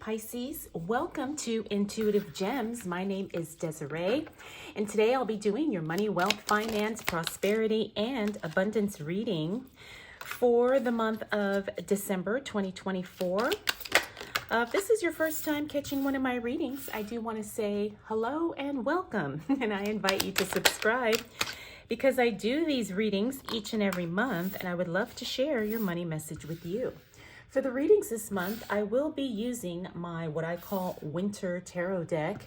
Pisces, welcome to Intuitive Gems. My name is Desiree, and today I'll be doing your money, wealth, finance, prosperity, and abundance reading for the month of December 2024. If this is your first time catching one of my readings, I do want to say hello and welcome, and I invite you to subscribe because I do these readings each and every month, and I would love to share your money message with you. For the readings this month, I will be using my what I call winter tarot deck.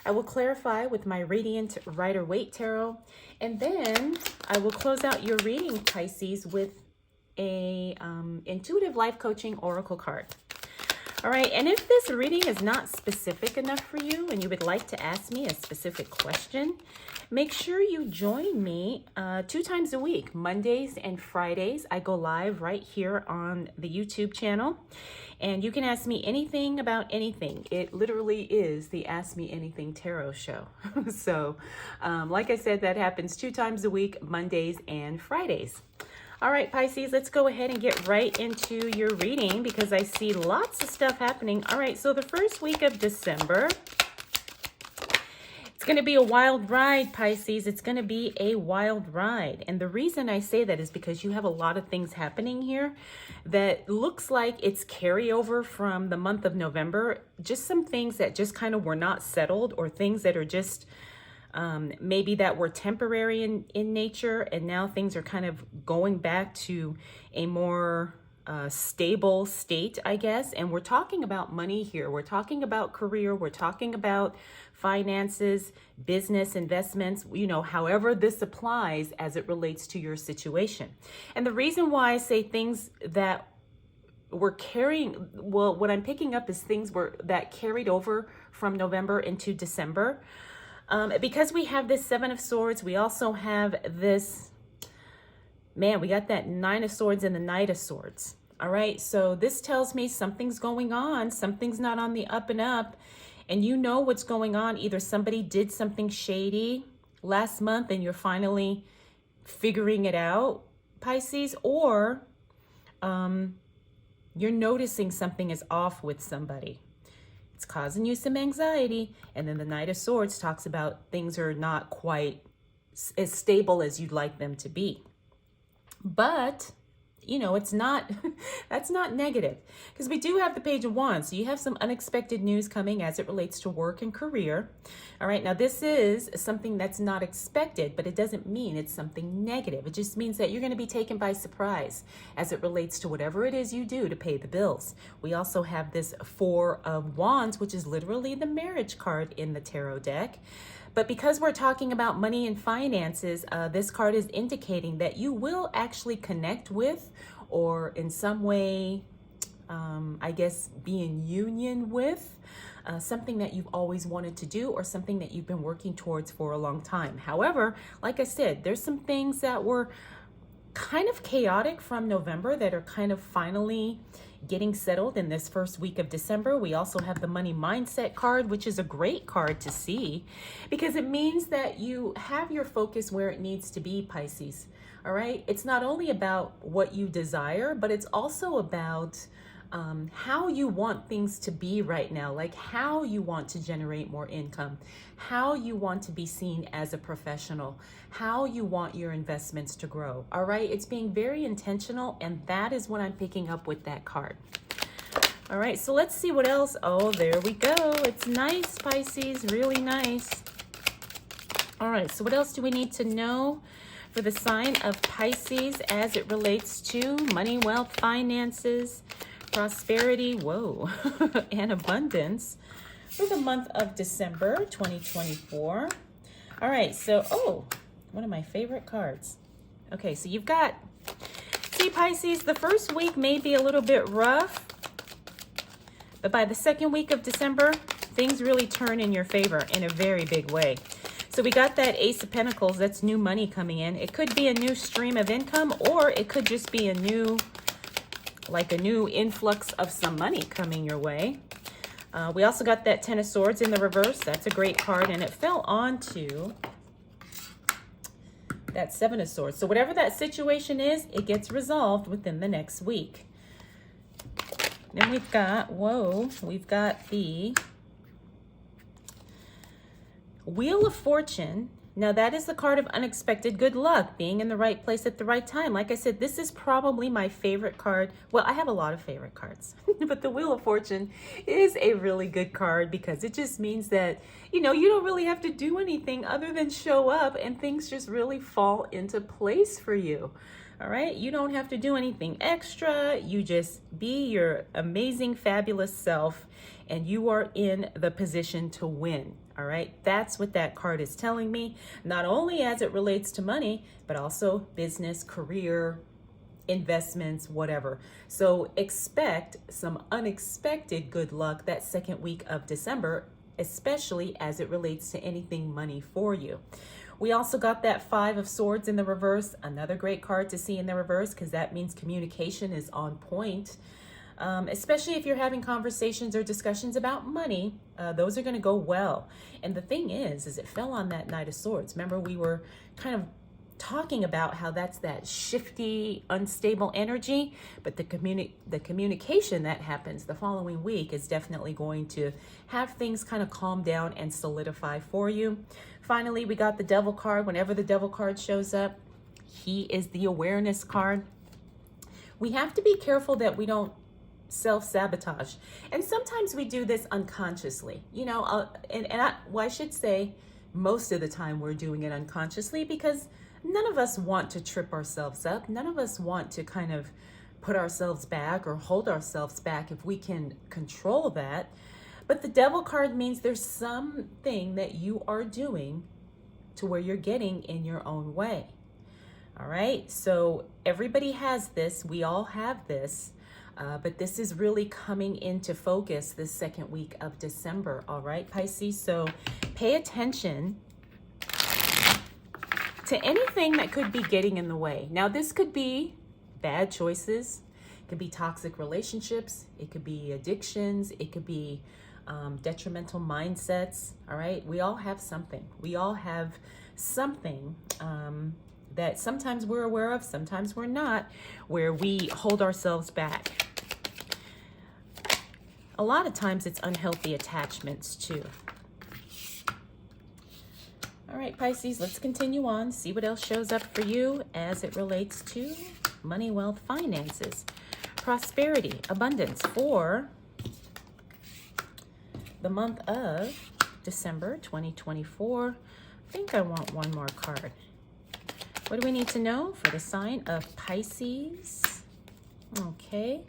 I will clarify with my Radiant Rider-Waite tarot, and then I will close out your reading, Pisces, with a intuitive life coaching oracle card. All right, and if this reading is not specific enough for you and you would like to ask me a specific question, make sure you join me 2 times a week, Mondays and Fridays. I go live right here on the YouTube channel, and you can ask me anything about anything. It literally is the Ask Me Anything Tarot show. So, like I said, that happens 2 times a week, Mondays and Fridays. All right, Pisces, let's go ahead and get right into your reading because I see lots of stuff happening. All right, so the first week of December, it's going to be a wild ride, Pisces. It's going to be a wild ride. And the reason I say that is because you have a lot of things happening here that looks like it's carryover from the month of November. Just some things that just kind of were not settled, or things that are just maybe that were temporary in nature, and now things are kind of going back to a more stable state, I guess. And we're talking about money here. We're talking about career. We're talking about finances, business, investments, you know, however this applies as it relates to your situation. And the reason why I say things that we're carrying, well, what I'm picking up is things that carried over from November into December. Because we have this 7 of Swords, we also have this, we got that 9 of Swords and the Knight of Swords. All right, so this tells me something's going on, something's not on the up and up, and you know what's going on. Either somebody did something shady last month and you're finally figuring it out, Pisces, or you're noticing something is off with somebody. It's causing you some anxiety. And then the Knight of Swords talks about things are not quite as stable as you'd like them to be. But, you know, it's not, that's not negative, because we do have the Page of Wands. So you have some unexpected news coming as it relates to work and career. All right, now this is something that's not expected, but it doesn't mean it's something negative. It just means that you're going to be taken by surprise as it relates to whatever it is you do to pay the bills. We also have this 4 of Wands, which is literally the marriage card in the tarot deck. But because we're talking about money and finances, this card is indicating that you will actually connect with, or in some way, I guess, be in union with something that you've always wanted to do, or something that you've been working towards for a long time. However, like I said, there's some things that were kind of chaotic from November that are kind of finally getting settled in this first week of December. We also have the money mindset card, which is a great card to see because it means that you have your focus where it needs to be, Pisces. All right. It's not only about what you desire, but it's also about how you want things to be right now, like how you want to generate more income, how you want to be seen as a professional, how you want your investments to grow. All right, it's being very intentional, and that is what I'm picking up with that card. All right, so let's see what else. Oh, there we go. It's nice, Pisces, really nice. All right, so what else do we need to know for the sign of Pisces as it relates to money, wealth, finances, prosperity, and abundance for the month of December 2024. All right, so, one of my favorite cards. Okay, so you've got, see, Pisces, the first week may be a little bit rough, but by the second week of December, things really turn in your favor in a very big way. So we got that Ace of Pentacles, that's new money coming in. It could be a new stream of income, or it could just be a new influx of some money coming your way. We also got that 10 of Swords in the reverse. That's a great card, and it fell onto that 7 of Swords. So whatever that situation is, it gets resolved within the next week. Then we've got, we've got the Wheel of Fortune. Now that is the card of unexpected good luck, being in the right place at the right time. Like I said, this is probably my favorite card. Well, I have a lot of favorite cards, but the Wheel of Fortune is a really good card because it just means that, you know, you don't really have to do anything other than show up and things just really fall into place for you. All right, you don't have to do anything extra. You just be your amazing, fabulous self, and you are in the position to win. All right, that's what that card is telling me, not only as it relates to money, but also business, career, investments, whatever. So expect some unexpected good luck that second week of December, especially as it relates to anything money for you. We also got that Five of Swords in the reverse, another great card to see in the reverse because that means communication is on point. Especially if you're having conversations or discussions about money, those are going to go well. And the thing is it fell on that Knight of Swords. Remember, we were kind of talking about how that's that shifty, unstable energy, but the communication that happens the following week is definitely going to have things kind of calm down and solidify for you. Finally, we got the Devil card. Whenever the Devil card shows up, he is the awareness card. We have to be careful that we don't self-sabotage, and sometimes we do this unconsciously, you know, I should say most of the time we're doing it unconsciously because none of us want to trip ourselves up. None of us want to kind of put ourselves back or hold ourselves back if we can control that. But the Devil card means there's something that you are doing to where you're getting in your own way. All right, so everybody has this, we all have this. But this is really coming into focus this second week of December. All right, Pisces. So pay attention to anything that could be getting in the way. Now, this could be bad choices. It could be toxic relationships. It could be addictions. It could be detrimental mindsets. All right. We all have something. We all have something that sometimes we're aware of, sometimes we're not, where we hold ourselves back. A lot of times it's unhealthy attachments too. All right, Pisces, let's continue on, see what else shows up for you as it relates to money, wealth, finances, prosperity, abundance for the month of December 2024. I think I want one more card. What do we need to know for the sign of Pisces? Okay.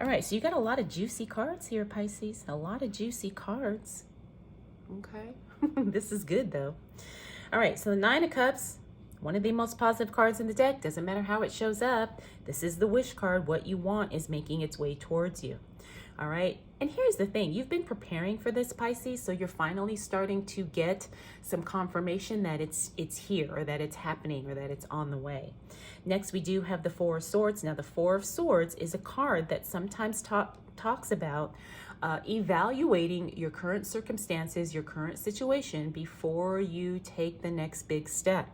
All right, so you got a lot of juicy cards here, Pisces. A lot of juicy cards. Okay. This is good, though. All right, so the Nine of Cups, one of the most positive cards in the deck. Doesn't matter how it shows up. This is the wish card. What you want is making its way towards you. All right. And here's the thing. You've been preparing for this, Pisces, so you're finally starting to get some confirmation that it's here, or that it's happening, or that it's on the way. Next, we do have the Four of Swords. Now, the Four of Swords is a card that sometimes talks about evaluating your current circumstances, your current situation before you take the next big step.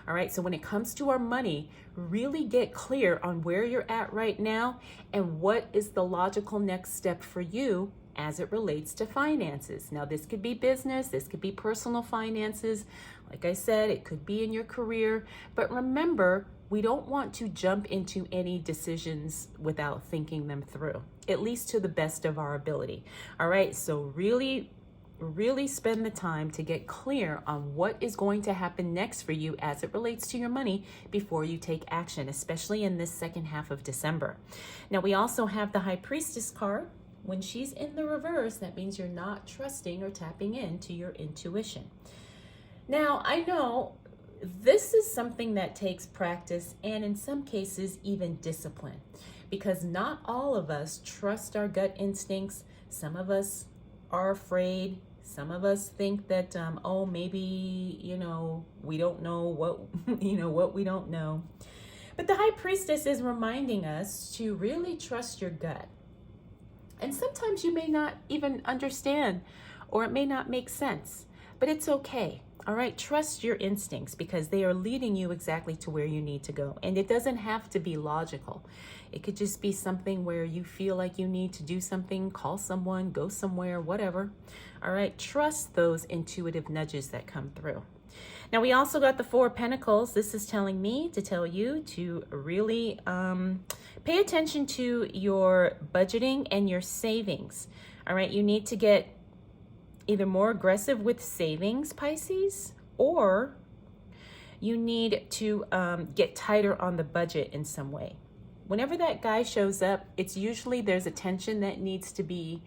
All right, so when it comes to our money, really get clear on where you're at right now and what is the logical next step for you as it relates to finances. Now, this could be business, this could be personal finances. Like I said, it could be in your career, but remember, we don't want to jump into any decisions without thinking them through, at least to the best of our ability. All right, so really spend the time to get clear on what is going to happen next for you as it relates to your money before you take action, especially in this second half of December. Now, we also have the High Priestess card. When she's in the reverse, that means you're not trusting or tapping into your intuition. Now, I know this is something that takes practice and in some cases even discipline, because not all of us trust our gut instincts. Some of us are afraid. Some of us think that, oh, maybe, we don't know what, what we don't know. But the High Priestess is reminding us to really trust your gut. And sometimes you may not even understand, or it may not make sense, but it's okay. All right, trust your instincts because they are leading you exactly to where you need to go. And it doesn't have to be logical. It could just be something where you feel like you need to do something, call someone, go somewhere, whatever. All right, trust those intuitive nudges that come through. Now, we also got the Four of Pentacles. This is telling me to tell you to really pay attention to your budgeting and your savings. All right, you need to get either more aggressive with savings, Pisces, or you need to get tighter on the budget in some way. Whenever that guy shows up, it's usually there's attention that needs to be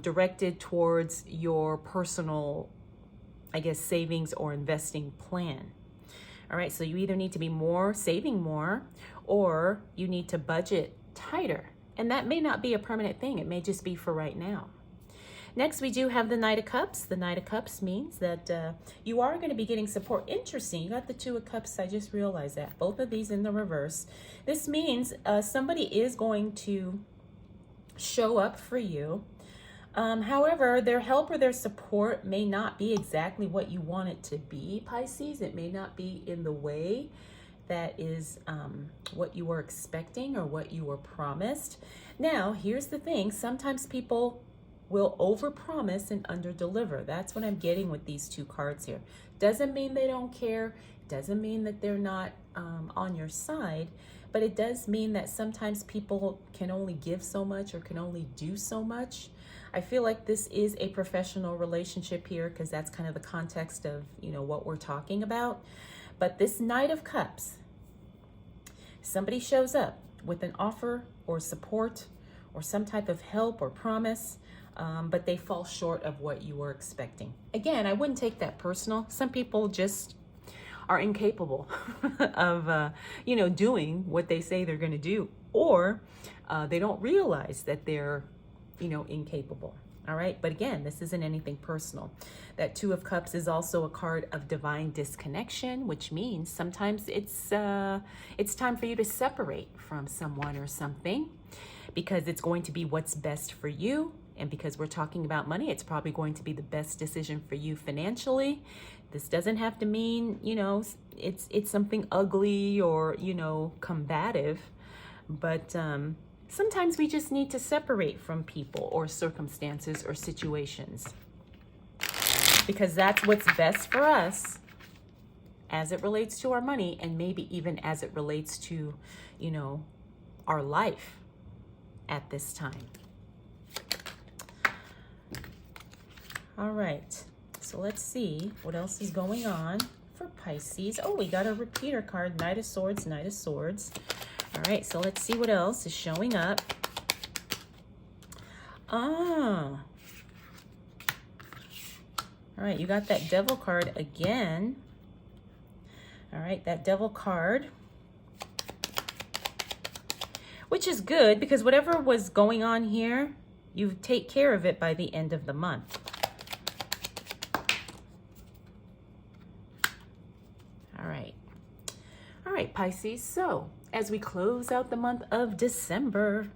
directed towards your personal, I guess, savings or investing plan. All right, so you either need to be saving more, or you need to budget tighter. And that may not be a permanent thing. It may just be for right now. Next, we do have the Knight of Cups. The Knight of Cups means that you are going to be getting support. Interesting. You got the Two of Cups. I just realized that. Both of these in the reverse. This means somebody is going to show up for you. However, their help or their support may not be exactly what you want it to be, Pisces. It may not be in the way that is what you were expecting or what you were promised. Now, here's the thing. Sometimes people will overpromise and underdeliver. That's what I'm getting with these two cards here. Doesn't mean they don't care. Doesn't mean that they're not on your side. But it does mean that sometimes people can only give so much or can only do so much. I feel like this is a professional relationship here because that's kind of the context of, you know, what we're talking about. But this Knight of Cups, somebody shows up with an offer or support or some type of help or promise, but they fall short of what you were expecting. Again, I wouldn't take that personal. Some people just are incapable of, doing what they say they're going to do, or they don't realize that they're, incapable. All right. But again, this isn't anything personal. That Two of Cups is also a card of divine disconnection, which means sometimes it's time for you to separate from someone or something because it's going to be what's best for you. And because we're talking about money, it's probably going to be the best decision for you financially. This doesn't have to mean, it's something ugly or, combative. But sometimes we just need to separate from people or circumstances or situations because that's what's best for us as it relates to our money and maybe even as it relates to, our life at this time. All right, so let's see what else is going on for Pisces. Oh, we got a repeater card, Knight of Swords, Knight of Swords. All right, so let's see what else is showing up. All right, you got that Devil card again. All right, that Devil card, which is good because whatever was going on here, you take care of it by the end of the month. All right, Pisces. So as we close out the month of December,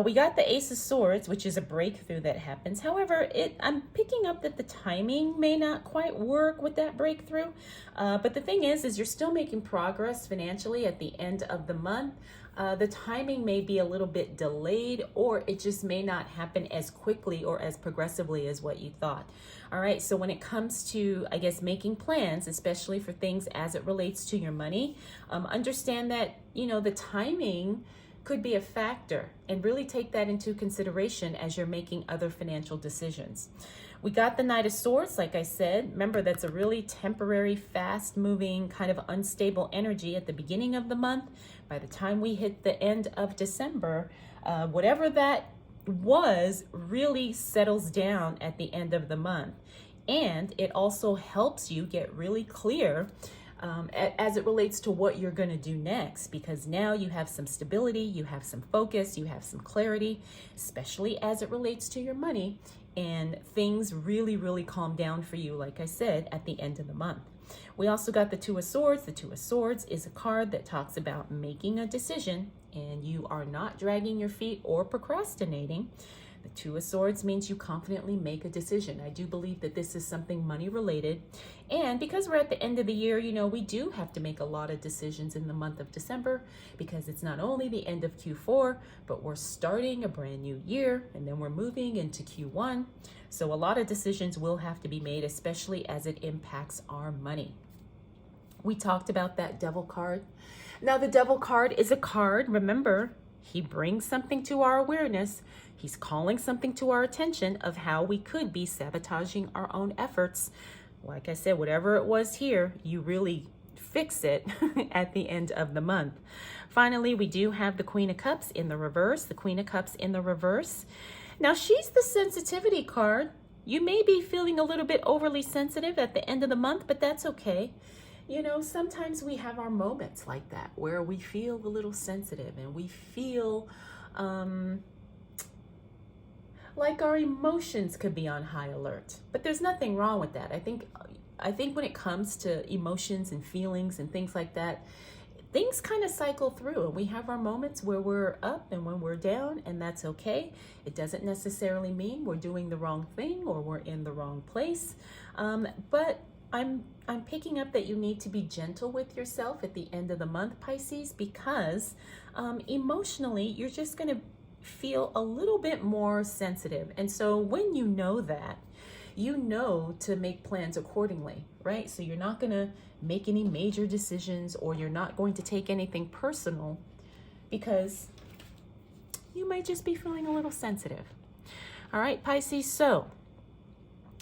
we got the Ace of Swords, which is a breakthrough that happens. However, I'm picking up that the timing may not quite work with that breakthrough. But the thing is you're still making progress financially at the end of the month. The timing may be a little bit delayed, or it just may not happen as quickly or as progressively as what you thought. All right, so when it comes to, I guess, making plans, especially for things as it relates to your money, understand that, the timing could be a factor, and really take that into consideration as you're making other financial decisions. We got the Knight of Swords, like I said. Remember, that's a really temporary, fast-moving, kind of unstable energy at the beginning of the month. By the time we hit the end of December, whatever that was really settles down at the end of the month. And it also helps you get really clear as it relates to what you're going to do next, because now you have some stability, you have some focus, you have some clarity, especially as it relates to your money, and things really, really calm down for you, like I said, at the end of the month. We also got the Two of Swords. The Two of Swords is a card that talks about making a decision, and you are not dragging your feet or procrastinating. The Two of Swords means you confidently make a decision. I do believe that this is something money related. And because we're at the end of the year, you know, we do have to make a lot of decisions in the month of December, because it's not only the end of Q4, but we're starting a brand new year, and then we're moving into Q1. So a lot of decisions will have to be made, especially as it impacts our money. We talked about that Devil card. Now, the Devil card is a card, remember, he brings something to our awareness. He's calling something to our attention of how we could be sabotaging our own efforts. Like I said, whatever it was here, you really fix it at the end of the month. Finally, we do have the Queen of Cups in the reverse. The Queen of Cups in the reverse. Now, she's the sensitivity card. You may be feeling a little bit overly sensitive at the end of the month, but that's okay. You know, sometimes we have our moments like that where we feel a little sensitive and we feel like our emotions could be on high alert. But there's nothing wrong with that. I think when it comes to emotions and feelings and things like that, things kind of cycle through, and we have our moments where we're up and when we're down, and that's okay. It doesn't necessarily mean we're doing the wrong thing or we're in the wrong place. But I'm picking up that you need to be gentle with yourself at the end of the month, Pisces, because emotionally, you're just going to feel a little bit more sensitive. And so when you know that, you know to make plans accordingly, right? So you're not going to make any major decisions, or you're not going to take anything personal, because you might just be feeling a little sensitive. All right, Pisces, so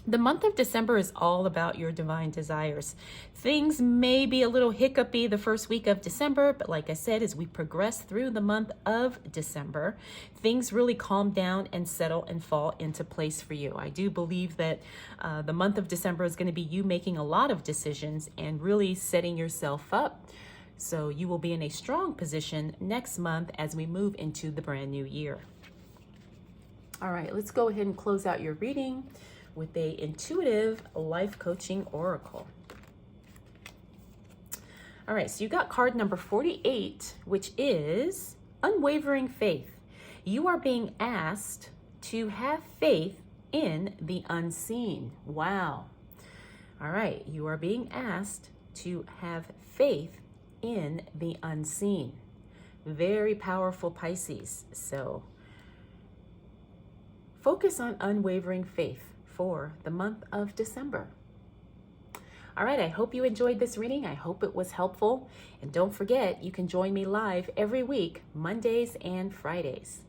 the month of December is all about your divine desires. Things may be a little hiccupy the first week of December, but like I said, as we progress through the month of December, things really calm down and settle and fall into place for you. I do believe that the month of December is going to be you making a lot of decisions and really setting yourself up, so you will be in a strong position next month as we move into the brand new year. All right, let's go ahead and close out your reading with a intuitive life coaching oracle. All right, so you got card number 48, which is unwavering faith. You are being asked to have faith in the unseen. Wow. All right, you are being asked to have faith in the unseen. Very powerful, Pisces. So focus on unwavering faith for the month of December. All right, I hope you enjoyed this reading. I hope it was helpful. And don't forget, you can join me live every week, Mondays and Fridays.